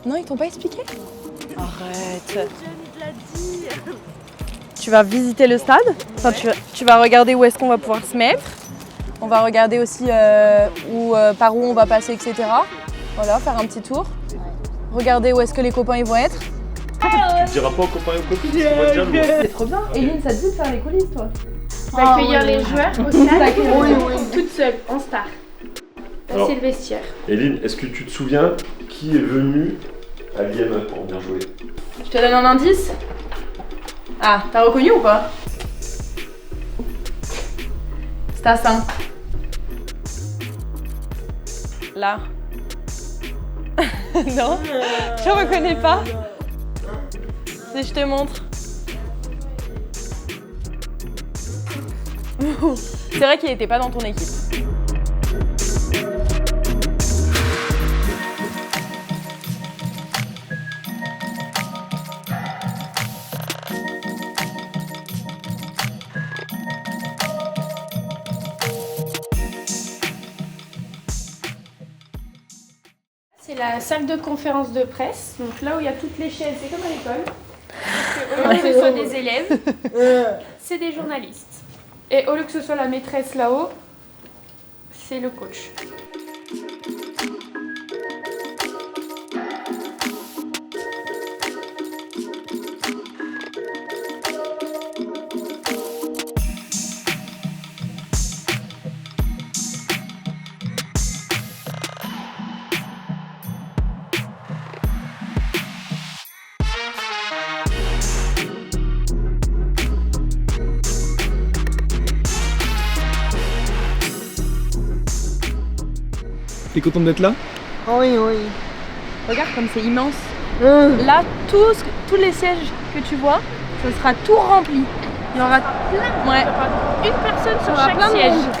Non, ils t'ont pas expliqué? Arrête. Tu vas visiter le stade, enfin, tu vas regarder où est-ce qu'on va pouvoir se mettre. On va regarder aussi par où on va passer, etc. Voilà, faire un petit tour. Regarder où est-ce que les copains ils vont être. Tu diras pas aux copains et aux copines, tu vas dire lourd. C'est trop bien. Eline, ça te dit de faire les coulisses, toi? D'accueillir les joueurs au stade, toute seule, en star. Passer le vestiaire. Eline, est-ce que tu te souviens qui est venu à l'IM pour bien jouer? Je te donne un indice. Ah, t'as reconnu ou pas? C'est à ça. Là. Non, je reconnais pas. Si je te montre. C'est vrai qu'il n'était pas dans ton équipe. C'est la salle de conférence de presse, donc là où il y a toutes les chaises, c'est comme à l'école. Au lieu que ce soit des élèves, c'est des journalistes. Et au lieu que ce soit la maîtresse là-haut, c'est le coach. T'es contente d'être là? Oui, oui. Regarde comme c'est immense. Là, tous les sièges que tu vois, ce sera tout rempli. Il y aura plein. Ouais. Une personne sur aura chaque plein de siège. monde.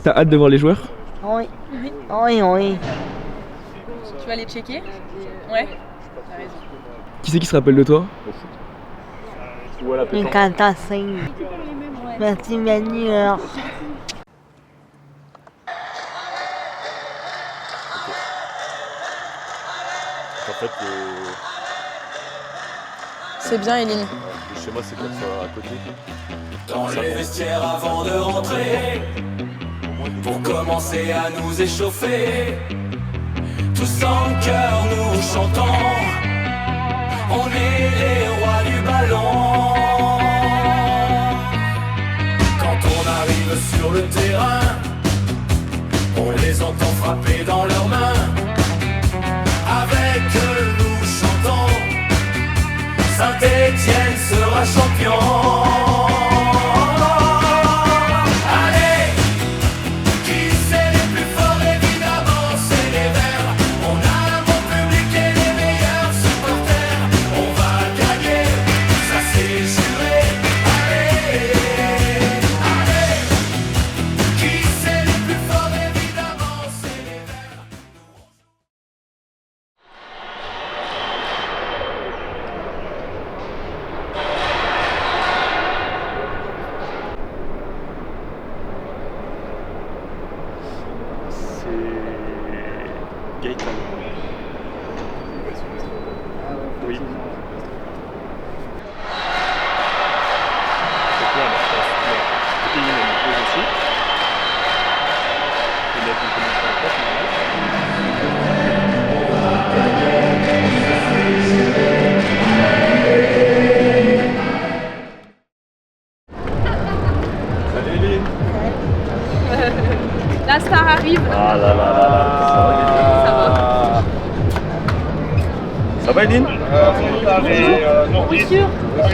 T'as hâte de voir les joueurs? Oui. Oui, oui. Tu vas les checker? Ouais. T'as raison. Qui c'est qui se rappelle de toi? Ou à la pétanque. Incantation. Merci Manuel. En fait, C'est bien, Eline. le schéma c'est comme ça à côté. Dans les vestiaires avant de rentrer, pour commencer à nous échauffer, tous en chœur nous chantons, on est les rois du ballon. Quand on arrive sur le terrain, on les entend frapper dans leurs mains. Avec eux nous chantons, Saint-Étienne sera champion. Gaëtan. Oui. Donc là, il y a une pause aussi. Et là, on commence à Salut Eline. La star arrive. Ah là là là là. Ça va Eline? Oui, sûr. Ça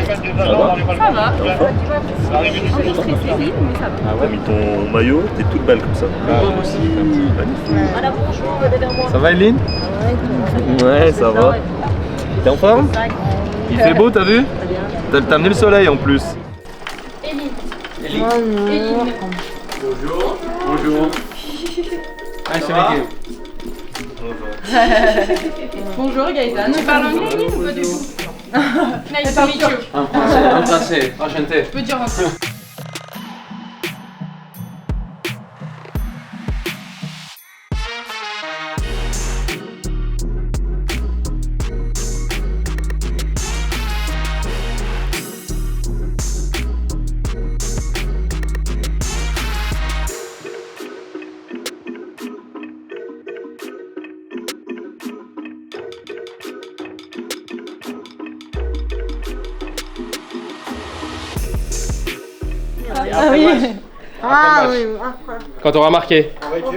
va. Un peu stressée, oui, mais ça va. T'as mis ton maillot, t'es toute belle comme ça. Ça va Eline? Ouais, ça va. T'es en forme? Il fait beau, t'as vu? T'as amené le soleil en plus. Eline. Bonjour. Ah, c'est Mickey. Bonjour Gaëtan. Tu parles anglais, Eline, ou pas du tout? Nice to meet you. Un français, enchanté. Tu peux dire un peu. Ah oui. Ah oui, après. Quand on aura marqué. Quand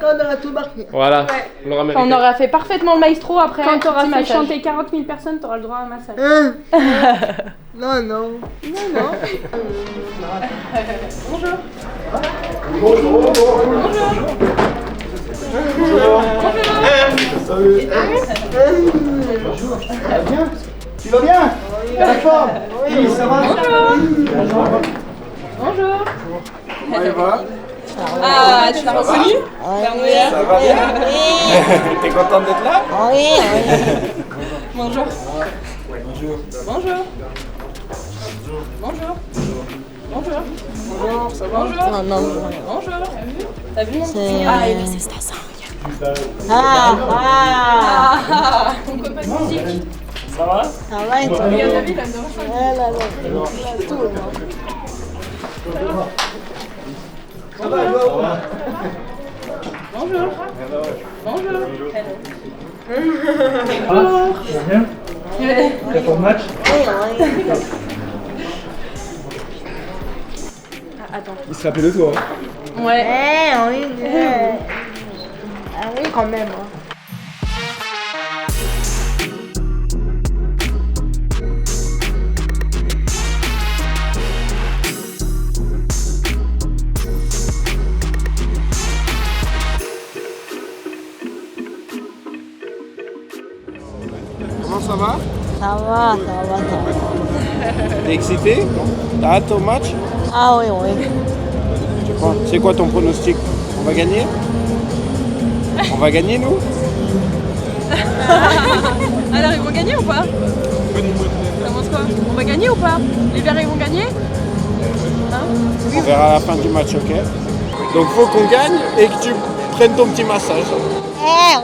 on a tout marqué. Voilà, on l'aura mérité. On aura fait parfaitement le maestro après. Quand tu auras petit fait massage. chanter 40 000 personnes, tu auras le droit à un massage. Non, non. Tu vas bien? T'as la forme? Oui, ça va? Bonjour. Comment il va? Ah, tu l'as reconnu? Ça va bien? T'es contente d'être là? Oui, Bonjour. Bonjour. Bonjour. Bonjour. Bonjour. Bonjour, ça va? Bonjour. non, non. Bonjour. T'as vu mon C'est- petit... Ah, il c'est ça. Mon copain de musique. Ça va? Ça va et toi? Regarde la vie, il adore ça. Ah là là, il a tout. Ça va, Joao? Bonjour. Bonjour. Bien? T'es pour le match? Il se rappelait de toi. Ouais. Oui. Ah oui, quand même. Hein. Comment ça va? Ça va. T'es excité? T'as hâte au match? Ah oui, oui. C'est quoi ton pronostic? On va gagner? On va gagner nous? Alors, ils vont gagner ou pas? Comment quoi? On va gagner ou pas? Les Verts, ils vont gagner? On verra à la fin du match, ok? Donc faut qu'on gagne et que tu prennes ton petit massage.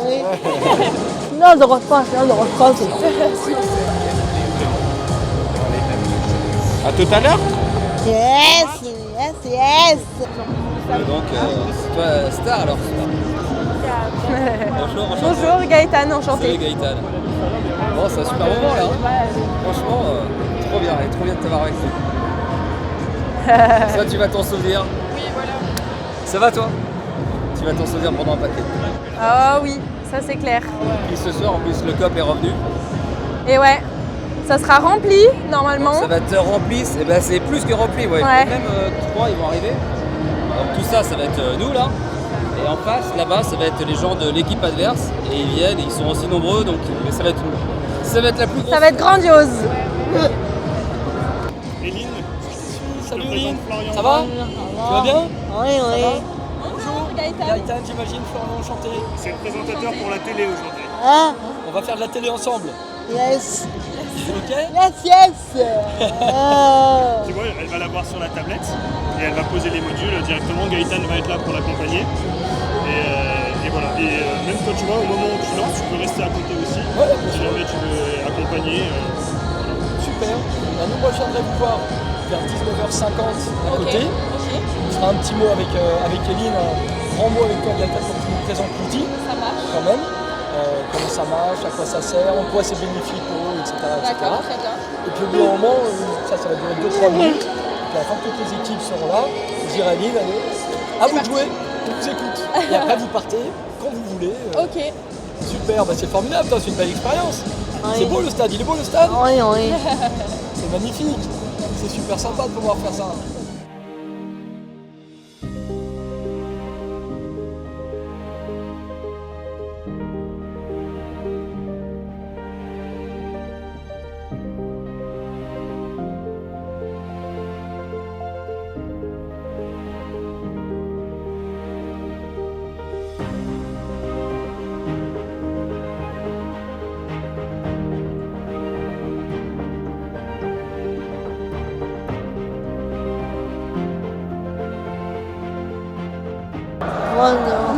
Oui. Non, de repas, À tout à l'heure? Yes. Donc, c'est toi star alors? Bonjour, enchanté. Bonjour Gaëtan, Salut enchanté. Gaëtan. Bon, c'est un super moment là. Franchement, trop bien, et trop bien de t'avoir avec nous. Ça, tu vas t'en souvenir? Oui, voilà. Ça va toi? Tu vas t'en souvenir pendant un paquet. Ah oui, ça c'est clair. Puis ce soir, en plus, le COP est revenu. Et ouais, ça sera rempli normalement. Ça va être rempli, et ben c'est plus que rempli, ouais. Ouais. Et même 3 ils vont arriver. Donc tout ça, ça va être nous là. Et en face, là-bas, ça va être les gens de l'équipe adverse. Et ils viennent, et ils sont aussi nombreux, donc mais ça va être la plus grosse. Ça va être grandiose. Eline. Salut Eline, ça va? Tu vas bien? Oui. Bonjour Gaëtan. Gaëtan, j'imagine, Florian, enchanté. C'est le présentateur pour la télé aujourd'hui. Ah, On va faire de la télé ensemble. yes. Ok? Yes. Tu vois, elle va la voir sur la tablette et elle va poser les modules directement. Gaëtan va être là pour l'accompagner. Et voilà. Et même toi, tu vois, au moment où tu lances, tu peux rester à côté aussi. Si jamais tu veux accompagner. Super. Nous, moi, je viendrai vous voir vers 19h50 à côté. On fera un petit mot avec Eline, un grand mot avec toi, Gaëtan, pour que tu nous présentes l'outil. Ça marche. Quand même. Comment ça marche, à quoi ça sert, en quoi c'est bénéfique pour eux, etc. D'accord, très bien. Et puis au bout d'un moment, ça va durer 2-3 minutes. Puis à la fin que toutes les équipes seront là, je dirai à Eline, allez, à vous de jouer, on vous écoute. Et après vous partez, quand vous voulez. Ok. Super, bah c'est formidable, toi, c'est une belle expérience. C'est beau le stade, il est beau le stade? Oui, oui. C'est magnifique. C'est super sympa de pouvoir faire ça.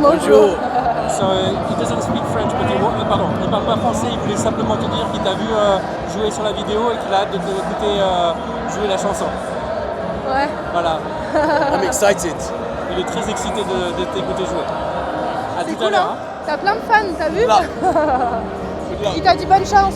Bonjour. So he doesn't speak French, but il parle pas français, il voulait simplement te dire qu'il t'a vu jouer sur la vidéo et qu'il a hâte de t'écouter jouer la chanson. Ouais. Voilà. I'm excited. Il est très excité de t'écouter jouer. À C'est tout à cool, l'heure. hein? T'as plein de fans, t'as vu? Là. Il t'a dit bonne chance.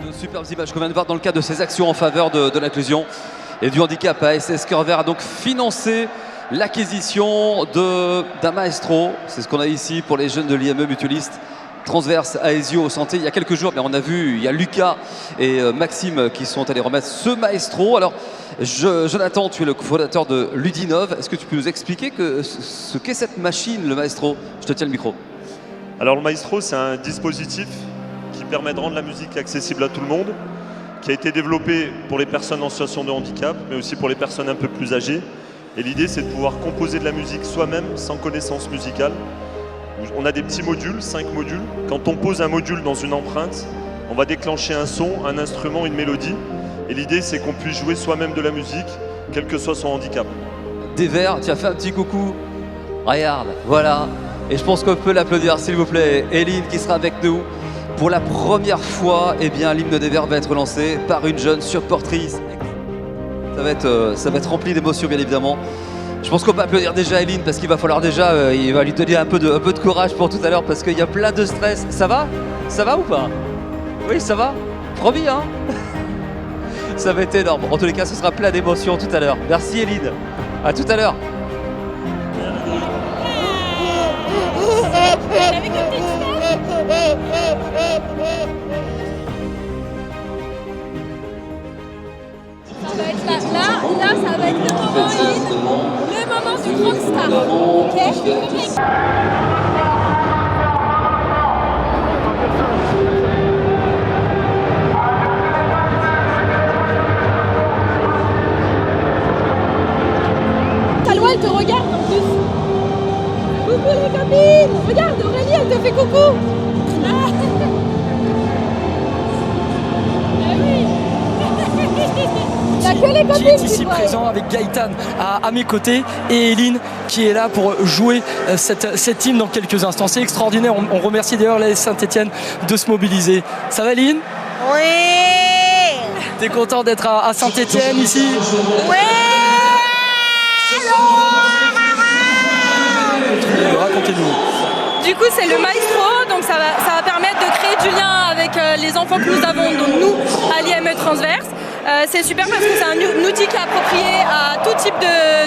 De superbes images qu'on vient de voir dans le cadre de ces actions en faveur de l'inclusion et du handicap. ASS Cœur Vert a donc financé l'acquisition d'un maestro. C'est ce qu'on a ici pour les jeunes de l'IME mutualiste transverse Aesio Santé. Il y a quelques jours, mais on a vu, il y a Lucas et Maxime qui sont allés remettre ce maestro. Alors, Jonathan, tu es le fondateur de Ludinov. Est-ce que tu peux nous expliquer ce qu'est cette machine, le maestro? Je te tiens le micro. Alors le maestro, c'est un dispositif qui permet de rendre la musique accessible à tout le monde, qui a été développé pour les personnes en situation de handicap, mais aussi pour les personnes un peu plus âgées. Et l'idée, c'est de pouvoir composer de la musique soi-même, sans connaissance musicale. On a des petits modules, 5 modules. Quand on pose un module dans une empreinte, on va déclencher un son, un instrument, une mélodie. Et l'idée, c'est qu'on puisse jouer soi-même de la musique, quel que soit son handicap. Des Verts, tu as fait un petit coucou. Regarde, voilà. Et je pense qu'on peut l'applaudir, s'il vous plaît. Eline qui sera avec nous. Pour la première fois, eh bien, l'hymne des Verts va être lancé par une jeune supportrice. Ça va être rempli d'émotions, bien évidemment. Je pense qu'on peut applaudir déjà Eline parce qu'il va falloir déjà, il va lui donner un peu de courage pour tout à l'heure parce qu'il y a plein de stress. Ça va? Ça va ou pas? Oui, ça va? Promis, hein? Ça va être énorme. En tous les cas, ce sera plein d'émotions tout à l'heure. Merci Eline. À tout à l'heure. Ça va être là, ça va être le moment, Eline. Le moment du grand star. Ok? Talwa, elle te regarde en plus. Coucou les copines. Regarde, Aurélie, elle te fait coucou. Ah. Eh oui. T'as que les copines Qui est ici présent avec Gaëtan à mes côtés et Eline qui est là pour jouer cette hymne dans quelques instants. C'est extraordinaire. On remercie d'ailleurs la Saint-Etienne de se mobiliser. Ça va Eline? Oui. T'es content d'être à Saint-Etienne ici? Oui. Racontez-nous. Du coup, c'est le maestro, donc ça va permettre de créer du lien avec les enfants que nous avons, donc nous, à l'IME Transverse. C'est super parce que c'est un outil qui est approprié à tout type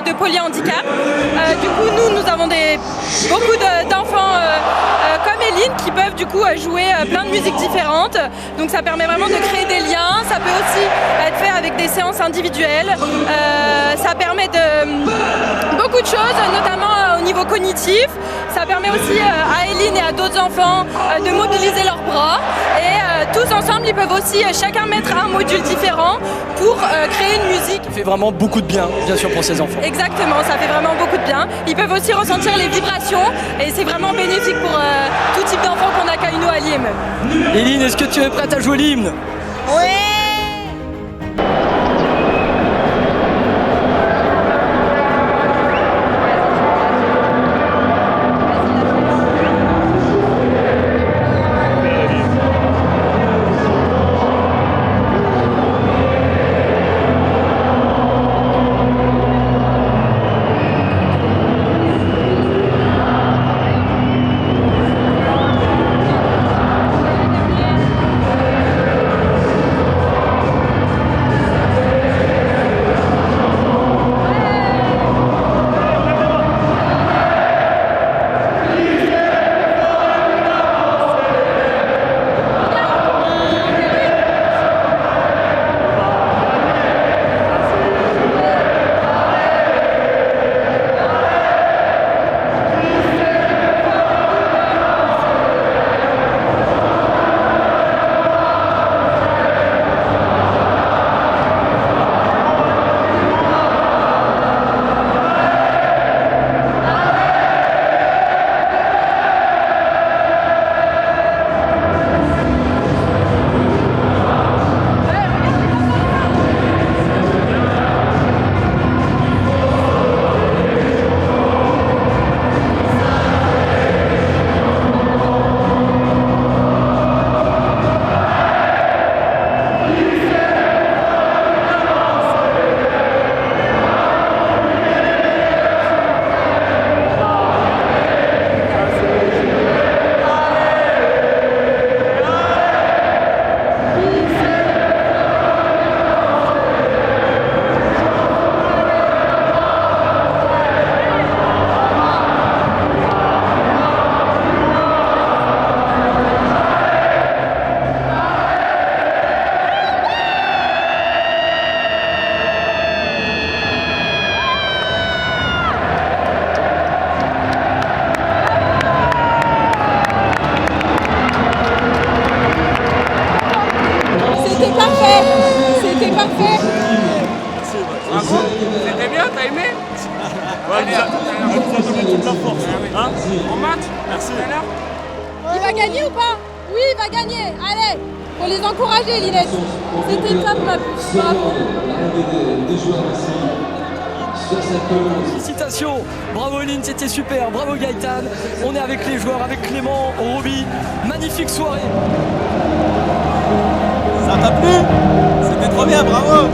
de polyhandicap. Du coup, nous avons beaucoup d'enfants comme Eline qui peuvent du coup jouer plein de musiques différentes. Donc ça permet vraiment de créer des liens. Ça peut aussi être fait avec des séances individuelles. Ça permet beaucoup de choses, notamment au niveau cognitif. Ça permet aussi à Eline et à d'autres enfants de mobiliser leurs bras. Et tous ensemble, ils peuvent aussi chacun mettre un module différent pour créer une musique. Ça fait vraiment beaucoup de bien sûr pour ces enfants. Exactement, ça fait vraiment beaucoup de bien. Ils peuvent aussi ressentir les vibrations et c'est vraiment bénéfique pour tout type d'enfants qu'on accueille nous à l'IME. Eline, est-ce que tu es prête à jouer l'hymne? Oui. Ouais, elle nous a donné toute la force. Hein? On match. Merci. Il va gagner ou pas? Oui, il va gagner. Allez, faut les encourager, Linette. C'était top, ma puce. Bravo. Félicitations, bravo Eline, c'était super, bravo Gaëtan. On est avec les joueurs, avec Clément, Roby. Magnifique soirée. Ça t'a plu? C'était trop bien, bravo.